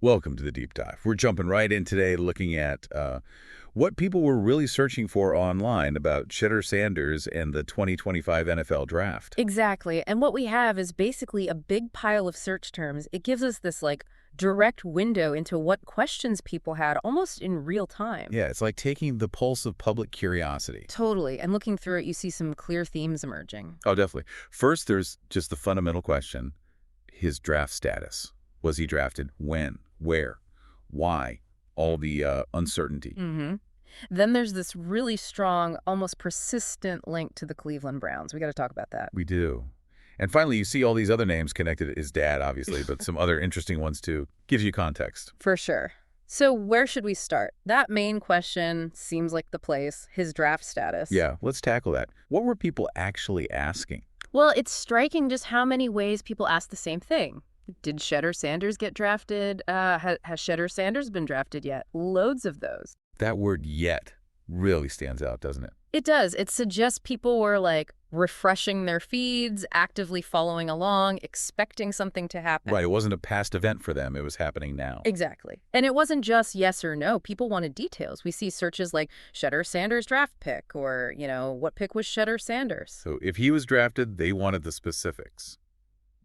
Welcome to the Deep Dive. We're jumping right in today looking at what people were really searching for online about Shedeur Sanders and the 2025 NFL Draft. Exactly. And what we have is basically a big pile of search terms. It gives us this direct window into what questions people had almost in real time. Yeah, it's like taking the pulse of public curiosity. Totally. And looking through it, you see some clear themes emerging. Oh, definitely. First, there's just the fundamental question, his draft status. Was he drafted? When? Where? Why? All the uncertainty. Then there's this really strong, almost persistent link to the Cleveland Browns. We got to talk about that. We do. And finally, you see all these other names connected to his dad, obviously, but some other interesting ones too. Gives you context. For sure. So where should we start? That main question seems like the place, his draft status. Yeah, let's tackle that. What were people actually asking? Well, it's striking just how many ways people ask the same thing. Did Shedeur Sanders get drafted? Has Shedeur Sanders been drafted yet? Loads of those. That word "yet" really stands out, doesn't it? It does. It suggests people were refreshing their feeds, actively following along, expecting something to happen. Right, it wasn't a past event for them. It was happening now. Exactly. And it wasn't just yes or no. People wanted details. We see searches like Shedeur Sanders draft pick or, what pick was Shedeur Sanders? So if he was drafted, they wanted the specifics.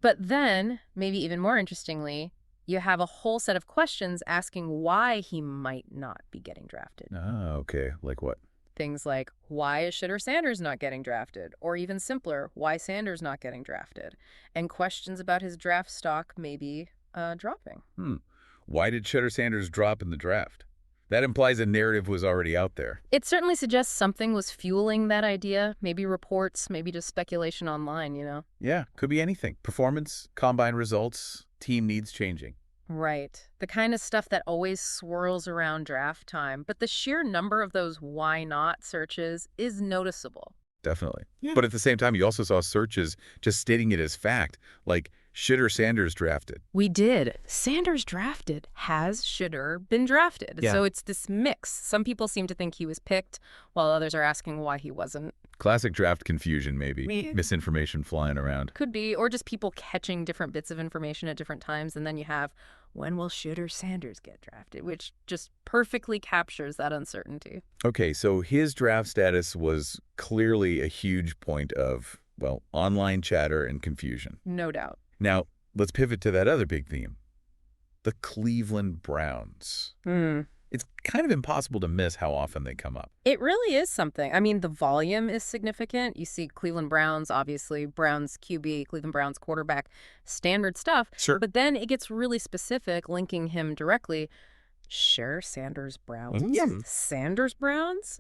But then, maybe even more interestingly, you have a whole set of questions asking why he might not be getting drafted. Ah, okay. Like what? Things like, why is Shedeur Sanders not getting drafted? Or even simpler, why Sanders not getting drafted? And questions about his draft stock maybe dropping. Why did Shedeur Sanders drop in the draft? That implies a narrative was already out there. It certainly suggests something was fueling that idea. Maybe reports, maybe just speculation online, Yeah, could be anything. Performance, combine results, team needs changing. Right. The kind of stuff that always swirls around draft time. But the sheer number of those why not searches is noticeable. Definitely. Yeah. But at the same time, you also saw searches just stating it as fact, like Shedeur Sanders drafted. We did. Sanders drafted. Has Shedeur been drafted? Yeah. So it's this mix. Some people seem to think he was picked, while others are asking why he wasn't. Classic draft confusion, maybe. Misinformation flying around. Could be, or just people catching different bits of information at different times. And then you have, when will Shedeur Sanders get drafted? Which just perfectly captures that uncertainty. Okay, so his draft status was clearly a huge point of, well, online chatter and confusion. No doubt. Now, let's pivot to that other big theme, the Cleveland Browns. It's kind of impossible to miss how often they come up. It really is something. I mean, the volume is significant. You see Cleveland Browns, obviously, Browns QB, Cleveland Browns quarterback, standard stuff. Sure. But then it gets really specific, linking him directly. Shedeur Sanders Browns? Sanders Browns?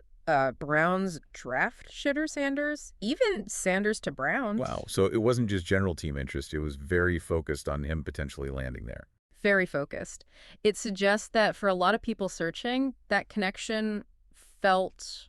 Browns draft Shedeur Sanders? Even Sanders to Browns? Wow, so it wasn't just general team interest. It was very focused on him potentially landing there. Very focused. It suggests that for a lot of people searching, that connection felt,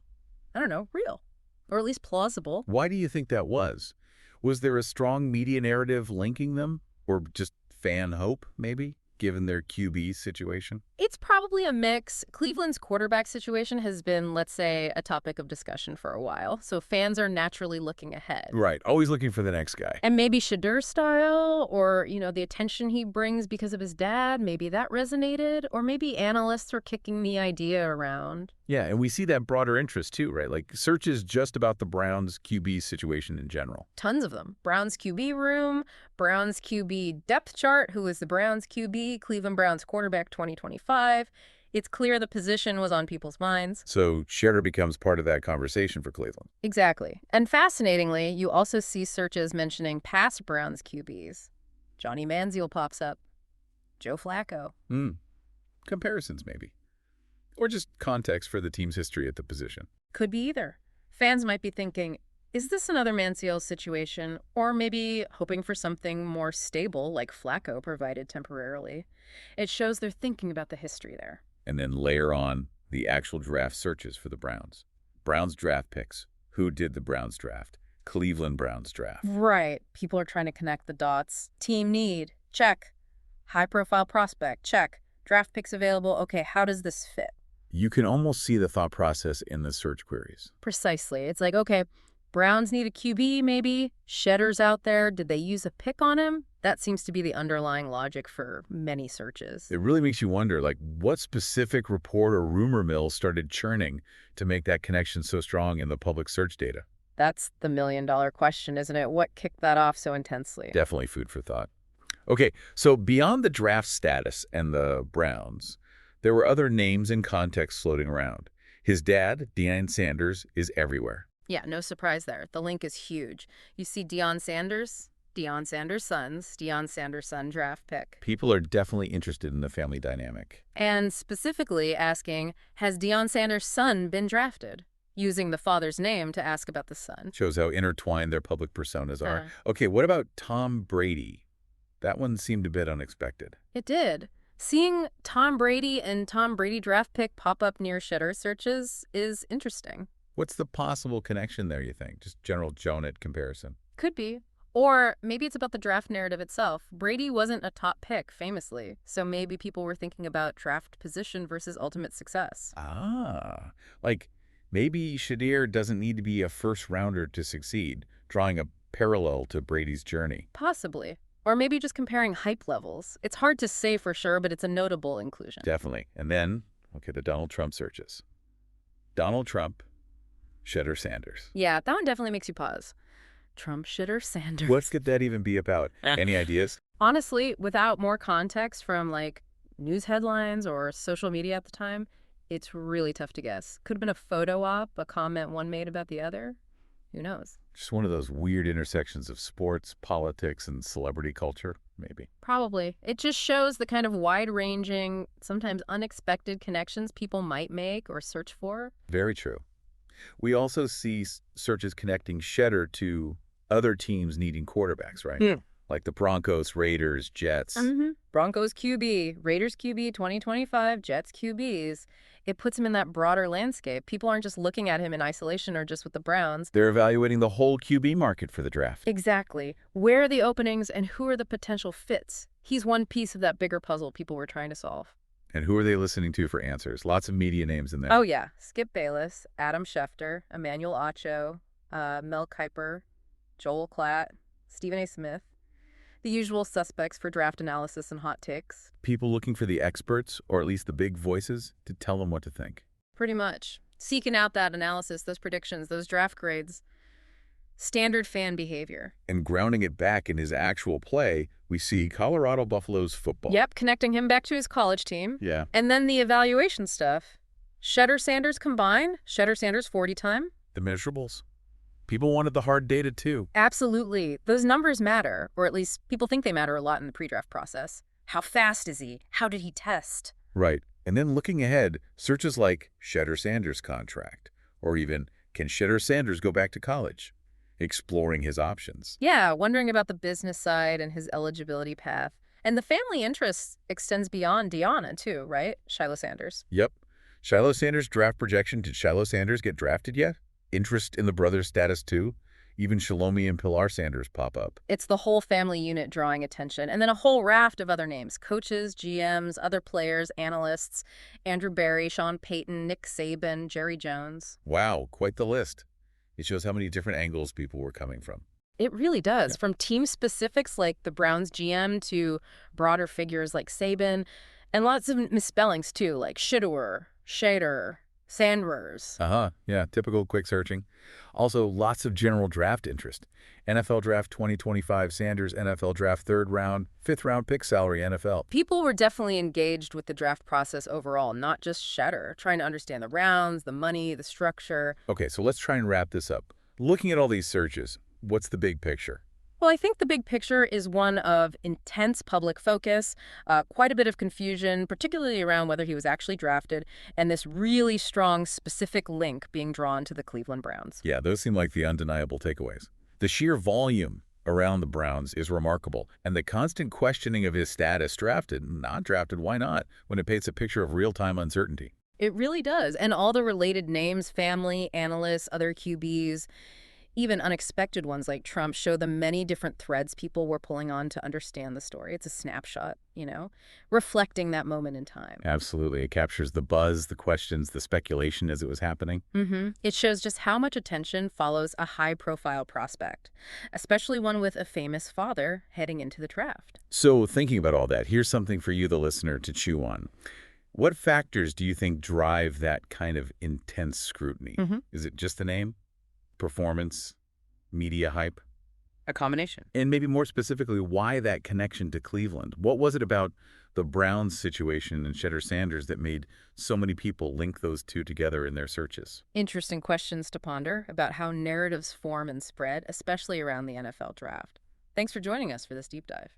I don't know, real, or at least plausible. Why do you think that was? Was there a strong media narrative linking them, or just fan hope, maybe, given their QB situation? It's probably a mix. Cleveland's quarterback situation has been, let's say, a topic of discussion for a while, so fans are naturally looking ahead. Right, always looking for the next guy. And maybe Shedeur style, or, the attention he brings because of his dad, maybe that resonated, or maybe analysts are kicking the idea around. Yeah, and we see that broader interest too, right? Like searches just about the Browns QB situation in general. Tons of them. Browns QB room, Browns QB depth chart, who is the Browns QB, Cleveland Browns quarterback 2025. It's clear the position was on people's minds. So Shedeur becomes part of that conversation for Cleveland. Exactly. And fascinatingly, you also see searches mentioning past Browns QBs. Johnny Manziel pops up. Joe Flacco. Comparisons, maybe. Or just context for the team's history at the position. Could be either. Fans might be thinking, is this another Manziel situation? Or maybe hoping for something more stable like Flacco provided temporarily. It shows they're thinking about the history there. And then layer on the actual draft searches for the Browns. Browns draft picks. Who did the Browns draft? Cleveland Browns draft. Right. People are trying to connect the dots. Team need. Check. High-profile prospect. Check. Draft picks available. Okay, how does this fit? You can almost see the thought process in the search queries. Precisely. It's like, okay, Browns need a QB maybe. Shedeur's out there. Did they use a pick on him? That seems to be the underlying logic for many searches. It really makes you wonder, like, what specific report or rumor mill started churning to make that connection so strong in the public search data? That's the million-dollar question, isn't it? What kicked that off so intensely? Definitely food for thought. Okay, so beyond the draft status and the Browns, there were other names and contexts floating around. His dad, Deion Sanders, is everywhere. Yeah, no surprise there. The link is huge. You see Deion Sanders' sons, Deion Sanders' son draft pick. People are definitely interested in the family dynamic. And specifically asking, has Deion Sanders' son been drafted? Using the father's name to ask about the son. Shows how intertwined their public personas are. Uh. Okay, what about Tom Brady? That one seemed a bit unexpected. It did. Seeing Tom Brady and Tom Brady draft pick pop up near Shedeur searches is interesting. What's the possible connection there, you think? Just general Jonah comparison. Could be. Or maybe it's about the draft narrative itself. Brady wasn't a top pick, famously, so maybe people were thinking about draft position versus ultimate success. Ah, like maybe Shedeur doesn't need to be a first-rounder to succeed, drawing a parallel to Brady's journey. Possibly. Or maybe just comparing hype levels. It's hard to say for sure, but it's a notable inclusion. Definitely. And then, okay, the Donald Trump searches. Donald Trump, Shedeur Sanders. Yeah, that one definitely makes you pause. Trump, Shedeur, Sanders. What could that even be about? Any ideas? Honestly, without more context from, like, news headlines or social media at the time, it's really tough to guess. Could have been a photo op, a comment one made about the other. Who knows? Just one of those weird intersections of sports, politics, and celebrity culture, maybe. Probably. It just shows the kind of wide-ranging, sometimes unexpected connections people might make or search for. Very true. We also see searches connecting Shedeur to other teams needing quarterbacks, right? Like the Broncos, Raiders, Jets. Broncos QB, Raiders QB 2025, Jets QBs. It puts him in that broader landscape. People aren't just looking at him in isolation or just with the Browns. They're evaluating the whole QB market for the draft. Exactly. Where are the openings and who are the potential fits? He's one piece of that bigger puzzle people were trying to solve. And who are they listening to for answers? Lots of media names in there. Oh, yeah. Skip Bayless, Adam Schefter, Emmanuel Acho, Mel Kiper, Joel Klatt, Stephen A. Smith. The usual suspects for draft analysis and hot takes. People looking for the experts, or at least the big voices, to tell them what to think. Pretty much. Seeking out that analysis, those predictions, those draft grades. Standard fan behavior. And grounding it back in his actual play, we see Colorado Buffaloes football. Yep, connecting him back to his college team. Yeah. And then the evaluation stuff. Shedeur Sanders combined, Shedeur Sanders 40 time. The measurables. People wanted the hard data too. Absolutely. Those numbers matter, or at least people think they matter a lot in the pre-draft process. How fast is he? How did he test? Right. And then looking ahead, searches like Shedeur Sanders contract, or even can Shedeur Sanders go back to college? Exploring his options. Yeah, wondering about the business side and his eligibility path. And the family interest extends beyond Deanna, too, right? Shiloh Sanders. Yep. Shiloh Sanders' draft projection. Did Shiloh Sanders get drafted yet? Interest in the brothers' status, too? Even Shalomi and Pilar Sanders pop up. It's the whole family unit drawing attention. And then a whole raft of other names. Coaches, GMs, other players, analysts. Andrew Barry, Sean Payton, Nick Saban, Jerry Jones. Wow, quite the list. It shows how many different angles people were coming from. It really does. Yeah. From team specifics like the Browns GM to broader figures like Saban. And lots of misspellings, too, like Shedeur, Sanders. Yeah, typical quick searching. Also, lots of general draft interest. NFL Draft 2025 Sanders, NFL Draft 3rd round, 5th round pick salary, NFL. People were definitely engaged with the draft process overall, not just Shedeur, trying to understand the rounds, the money, the structure. Okay, so let's try and wrap this up. Looking at all these searches, what's the big picture? Well, I think the big picture is one of intense public focus, quite a bit of confusion, particularly around whether he was actually drafted, and this really strong specific link being drawn to the Cleveland Browns. Yeah, those seem like the undeniable takeaways. The sheer volume around the Browns is remarkable, and the constant questioning of his status, drafted, not drafted, why not, when it paints a picture of real-time uncertainty. It really does. And all the related names, family, analysts, other QBs, Even unexpected ones like Trump show the many different threads people were pulling on to understand the story. It's a snapshot, reflecting that moment in time. Absolutely. It captures the buzz, the questions, the speculation as it was happening. It shows just how much attention follows a high-profile prospect, especially one with a famous father heading into the draft. So thinking about all that, here's something for you, the listener, to chew on. What factors do you think drive that kind of intense scrutiny? Is it just the name, performance, media hype? A combination. And maybe more specifically, why that connection to Cleveland? What was it about the Browns situation and Shedeur Sanders that made so many people link those two together in their searches? Interesting questions to ponder about how narratives form and spread, especially around the NFL draft. Thanks for joining us for this deep dive.